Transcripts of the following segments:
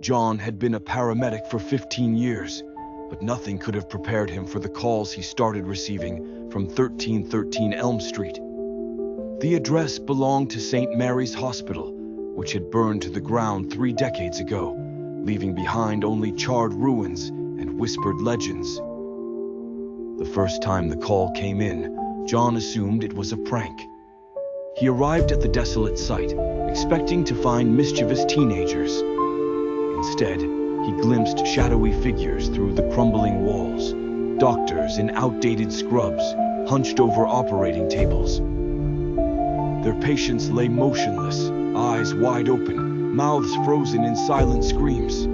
John had been a paramedic for 15 years, but nothing could have prepared him for the calls he started receiving from 1313 Elm Street. The address belonged to St. Mary's Hospital, which had burned to the ground 3 decades ago, leaving behind only charred ruins and whispered legends. The first time the call came in, John assumed it was a prank. He arrived at the desolate site, expecting to find mischievous teenagers. Instead, he glimpsed shadowy figures through the crumbling walls, doctors in outdated scrubs, hunched over operating tables. Their patients lay motionless, eyes wide open, mouths frozen in silent screams.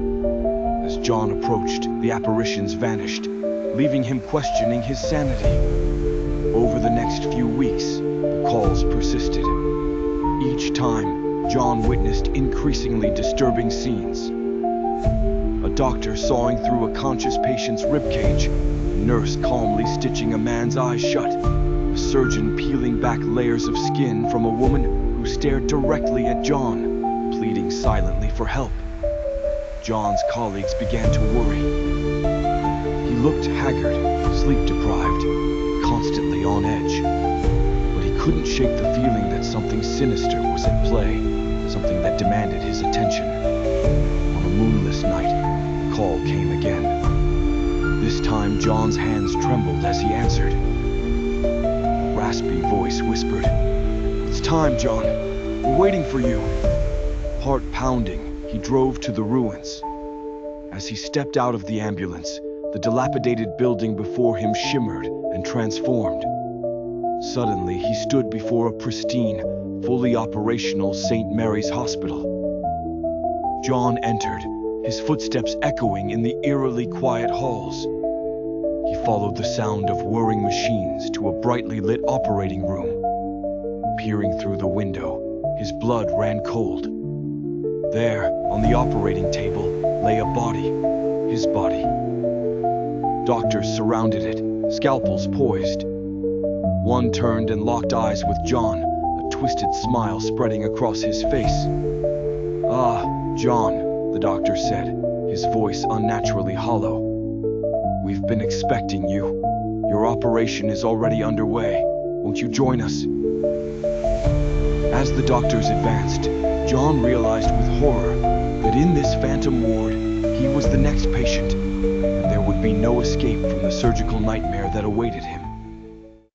As John approached, the apparitions vanished, leaving him questioning his sanity. Over the next few weeks, the calls persisted. Each time, John witnessed increasingly disturbing scenes. A doctor sawing through a conscious patient's ribcage, a nurse calmly stitching a man's eyes shut, a surgeon peeling back layers of skin from a woman who stared directly at John, pleading silently for help. John's colleagues began to worry. He looked haggard, sleep-deprived, constantly on edge. But he couldn't shake the feeling that something sinister was at play, something that demanded his attention. On a moonless night, the call came again. This time, John's hands trembled as he answered. A raspy voice whispered, "It's time, John. We're waiting for you." Heart pounding, he drove to the ruins. As he stepped out of the ambulance, the dilapidated building before him shimmered and transformed. Suddenly, he stood before a pristine, fully operational St. Mary's Hospital. John entered, his footsteps echoing in the eerily quiet halls. He followed the sound of whirring machines to a brightly lit operating room. Peering through the window, his blood ran cold. There, on the operating table, lay a body, his body. Doctors surrounded it, scalpels poised. One turned and locked eyes with John, a twisted smile spreading across his face. "Ah, John," the doctor said, his voice unnaturally hollow. "We've been expecting you. Your operation is already underway. Won't you join us?" As the doctors advanced, John realized with horror that in this phantom ward, he was the next patient, and there would be no escape from the surgical nightmare that awaited him.